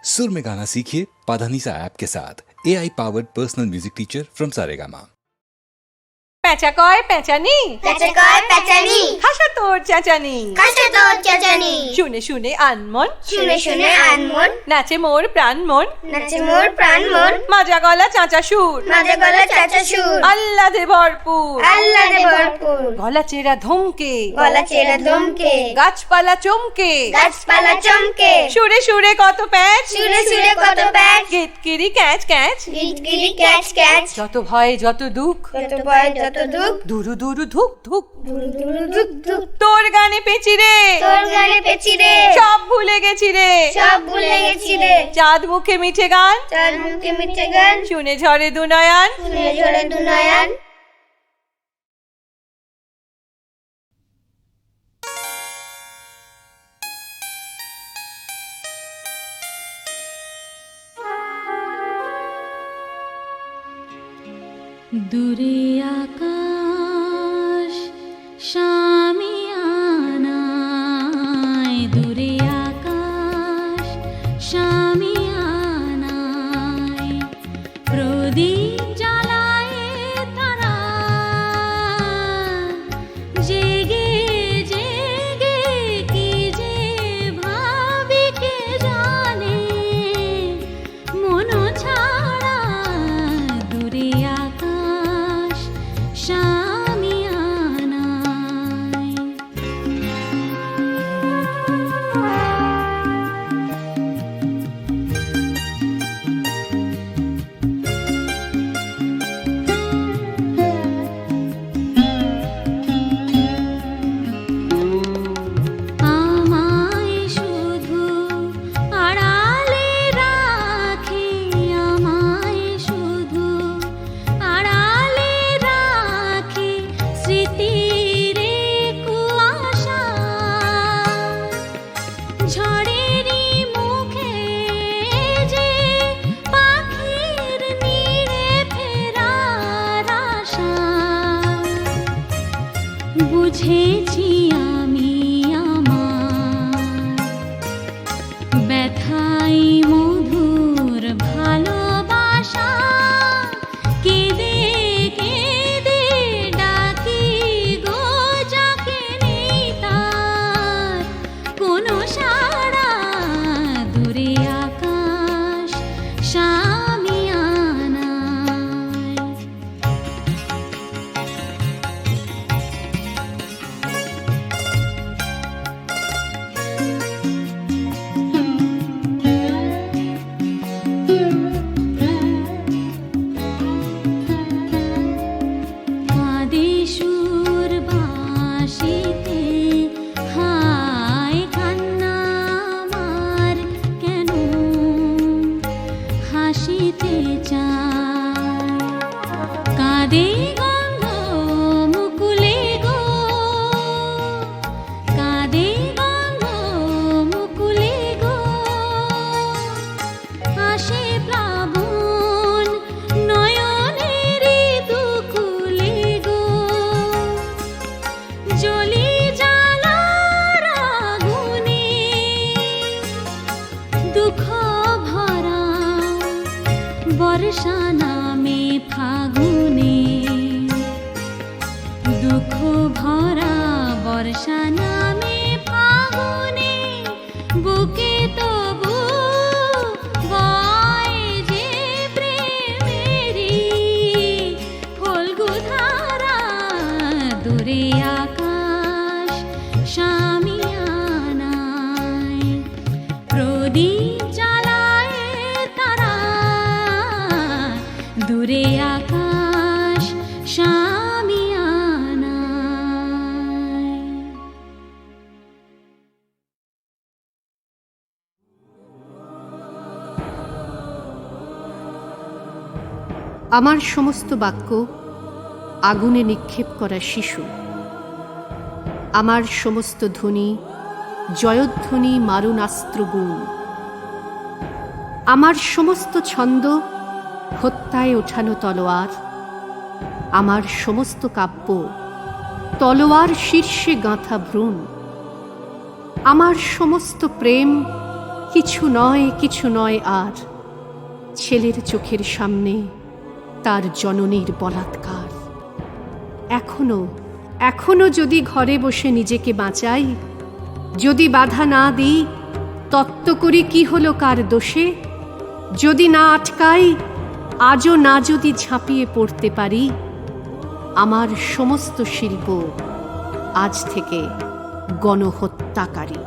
सुर में गाना सीखिए पाधानीसा ऐप के साथ। AI powered personal music teacher from Saregama. প্যাঁচা কয় প্যাঁচানি, প্যাঁচা কয় প্যাঁচানি, হাসা তোর চেঁচানি, কাছে তোর চেঁচানি, শুনে শুনে আনমন, শুনে শুনে আনমন, নাচে মোর প্রাণ মন, নাচে মোর প্রাণ মন, মাজা গলা চাঁচা সুর, মাঝে গলা চাচা সুর, আহ্লাদে ভরপুর, আহ্লাদে ভরপুর, গলা চেরা ধমকে, গলা চেরা ধমকে, গাছপালা চমকে, গাছপালা চমকে, সুরে সুরে কত প্যাঁচ, সুরে সুরে কত প্যাচ, গিটকিরি ক্যাচ ক্যাচ, গিটগিরি ক্যাচ ক্যাচ, যত ভয় যত দুঃখ, যত ভয় যত দুঃখ, দুরু দুরু ধুক ধুক, দুরু দুরু ধুক ধুক, তোর গানে পেঁচি রে, তোর গানে পেছি রে, সব ভুলে গেছি রে, সব ভুলে গেছি রে, চাঁদ মুখে মিঠে গান, চার মুখে মিঠে গান, শুনে ঝরে দুনয়ন, শুনে ঝরে দুনয়ন। দূরে আকাশ শামিয়ানায়, দূরে আকাশ শামিয়ানায়, প্রদীপ জ্বালায় তারা জেগে জেগে কি যে ভাবি কে জানে, মন ছাড়া দূরে আকাশ শামিয়ানায়। আমায় শুধু আড়ালে রাখে, আমায় শুধু আড়ালে রাখে স্মৃতির কুয়াশা, ঝড়েরই মুখে যে পাখির নিড়ে ফেরার আশা, বুঝেছি আমি আমার ব্যথাই মধুর ভালোবাসা, কেঁদে কেঁদে ডাকি গো যাকে নেই তার কোনো সাড়া, দূরে আকাশ শামিয়ানায়। কাঁদে সুর বাঁশিতে, হায় কান্না আমার কেন হাসিতে চায়, কাঁদে গন্ধ মুকুলে গো, কাঁদে গন্ধ মুকুলে গো, আসে প্লাবন নয়নের দুকুলে গো, জ্বলি জ্বালার আগুনে দুঃখ ভরা বর্ষা নামে ফাগুনে, দুঃখ ভরা বর্ষা নামে ফাগুনে, বুকে তবু বয় যে প্রেমেরই ফল্গু ধারা, দূরে আকাশ শামিয়ানায়, প্রদীপ জ্বালায় তারা দূরে আকাশ শামিয়ানায়। আমার সমস্ত বাক্য আগুনে নিক্ষেপ করা শিশু, আমার সমস্ত ধ্বনি জয়ধ্বনি মারণাস্ত্রগুণ, আমার সমস্ত ছন্দ হত্যায় ওঠানো তলোয়ার, আমার সমস্ত কাব্য তলোয়ার শীর্ষে গাঁথা ভ্রূণ, আমার সমস্ত প্রেম কিছু নয় আর ছেলের চোখের সামনে তার জননীর বলাৎকার। এখনো যদি ঘরে বসে নিজেকে বাঁচাই, যদি বাধা না দিই, তত্ত্ব করি কি হলো কার দোষে, যদি না আটকাই, আজও না যদি ঝাঁপিয়ে পড়তে পারি, আমার সমস্ত শিল্প আজ থেকে গণহত্যাকারী।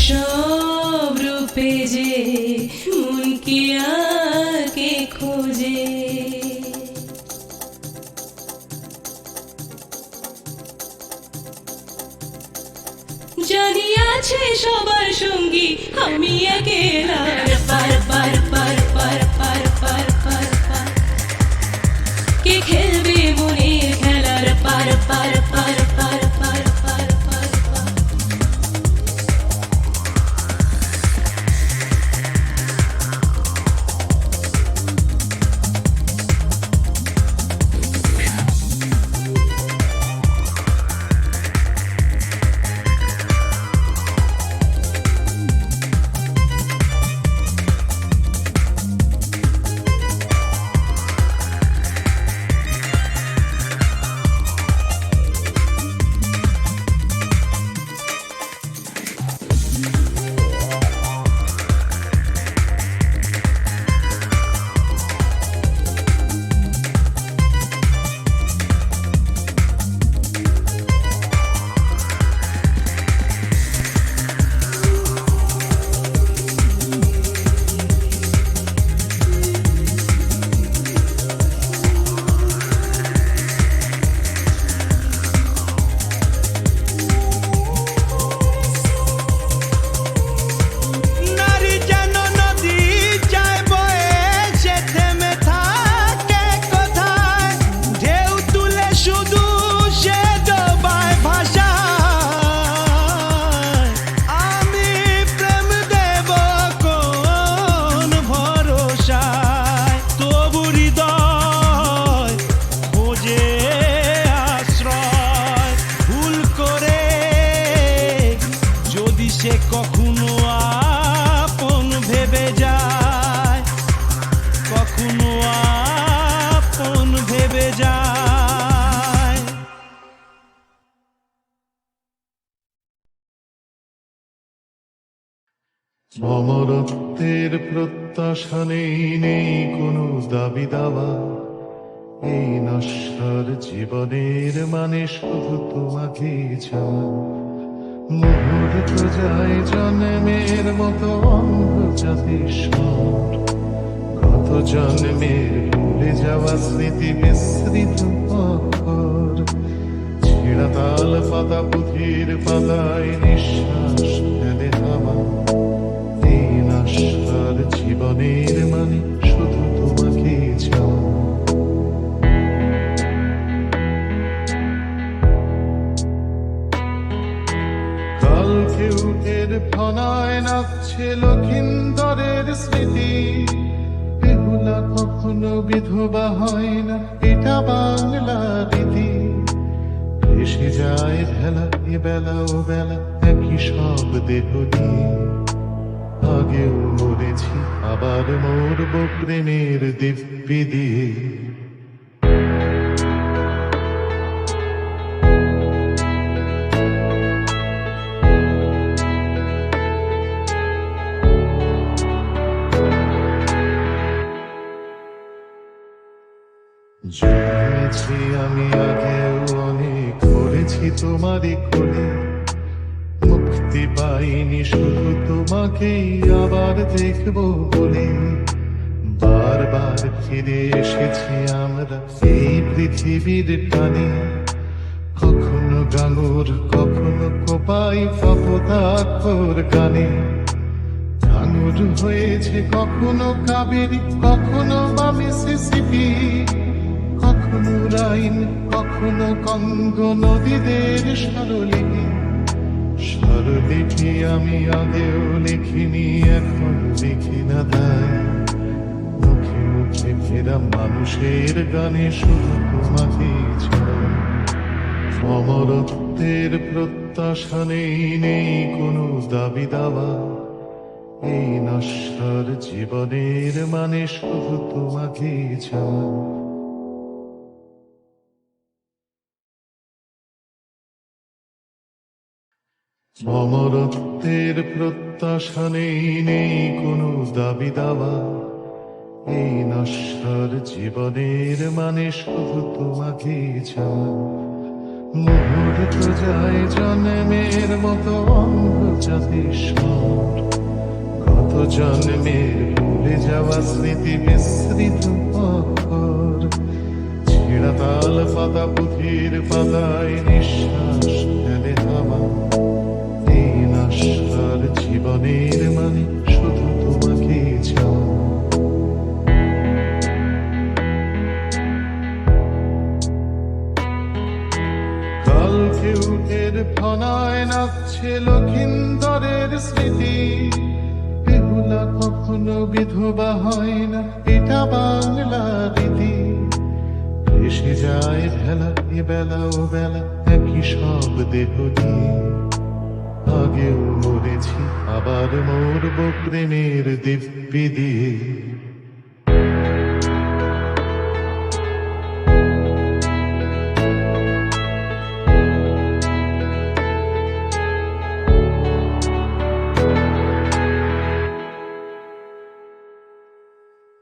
সব রূপে যে মনকে আগে খোঁজে। জানি আছে সবার সঙ্গী, আমি একেলা। পার পার পার পার পার পার পার পার কে খেলবে মনের খেলার পার পার পার পার পার পার পার পার। সে কখনো আপন ভেবে যায়, কখনো আপন ভেবে যায়। অমরত্বের প্রত্যাশা নেই, নেই কোনো দাবি দাওয়া। এই নশ্বর জীবনের মানে শুধু তোমাকে চাওয়া। মুহূর্ত যায় জন্মের মতো অন্ধ জাতির স্বর। গত জন্মের ভুলে যাওয়া স্মৃতি বিস্মৃত অক্ষর। ছেঁড়া তাল পাতা পুঁথির পাতায় নিঃশ্বাস ফেলে হাওয়া। এই নশ্বর জীবনের মানে শুধু তোমাকে চাওয়া। কালকে উঠের ফনায় নাচছে লক্ষিন্দরের স্মৃতি। বেহুলা কখনো বিধবা হয় না, এটা বাংলা রীতি। এসে যায় ভেলা এ বেলা ও বেলা একই সব দেহ নিয়ে। আগেও মরেছি আবার মরব প্রেমের দিব্যি দিয়ে। জন্মেছি আমি আগেও অনেক, করেছি তোমারই কোলে। মুক্তি পাইনি শুধু তোমাকেই আবার দেখবো বলে। বারবার ফিরে এসেছি আমরা এই পৃথিবীর টানে। কখনো গাঙুর কখনো কোপাই কপোতাক্ষর গানে। গাঙুর হয়েছে কখনো কাবেরী, কখনো বা মিসিসিপি। কখনো রাইন কখনো কঙ্গ নদীদের স্বরলিপি। স্বরলিপি আমি আগেও লিখিনি, এখন লিখি না তাই। মুখে মুখে ফেরা মানুষের গানে শুধু তোমাকেই চাই। অমরত্বের প্রত্যাশা নেই, নেই কোনো দাবি দাওয়া। এই নশ্বর জীবনের মানে শুধু তোমাকেই চাই। অমরত্বের প্রত্যাশা নেই, নেই কোনো দাবি দাওয়া। এই নশ্বর জীবনের মানে শুধু তোমাকেই চাই। মুহূর্ত যায় জন্মের মতো অন্ধ যাতে স্মর গত জন্মের ভুলে যাওয়া স্মৃতি মিশ্রিত অক্ষর ছেঁড়া তাল পাতা পুঁথির পাতায় নিঃশ্বাস ফেলে হাওয়া এই নশ্বর জীবনের মানে শুধু তোমাকে চাওয়া কালকে উঠের ফনায় নাচছে লক্ষিন্দরের স্মৃতি বেহুলা কখনো বিধবা হয় না এটা বাংলা রীতি এসে যায় ভেলা এ বেলা ও বেলা একই সব দেহ নিয়ে আগেও মরেছি আবার মরব প্রেমের দিব্যি দিয়ে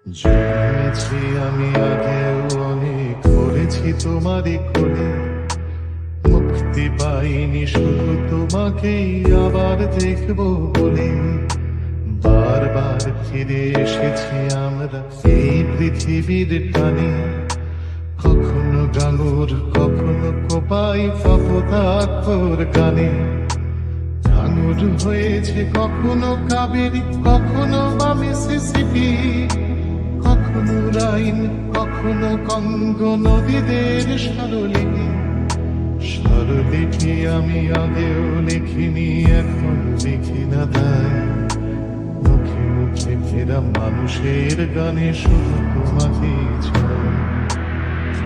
জন্মেছি আমি আগেও অনেক করেছি তোমারই কোলে মুক্তি পাইনি শুধু তোমাকেই আবার দেখবো বলে বারবার ফিরে এসেছি আমরা এই পৃথিবীর টানে কখনো গাঙুর কখনো কোপাই কপোতাক্ষর গানে গাঙুর হয়েছে কখনো কাবেরী কখনো বা মিসিসিপি কখনো রাইন কখনো কঙ্গ নদীদের স্বরলিপি স্বরলিপি আমি আগেও লিখিনি এখন লিখি না তাই মুখে মুখে ফেরা মানুষের গানে শুধু তোমাকে চাই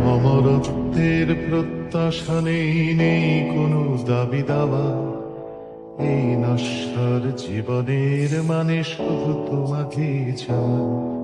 অমরত্বের প্রত্যাশা নেই কোনো দাবি দাওয়া এই নশ্বর জীবনের মানে শুধু তোমাকে চাই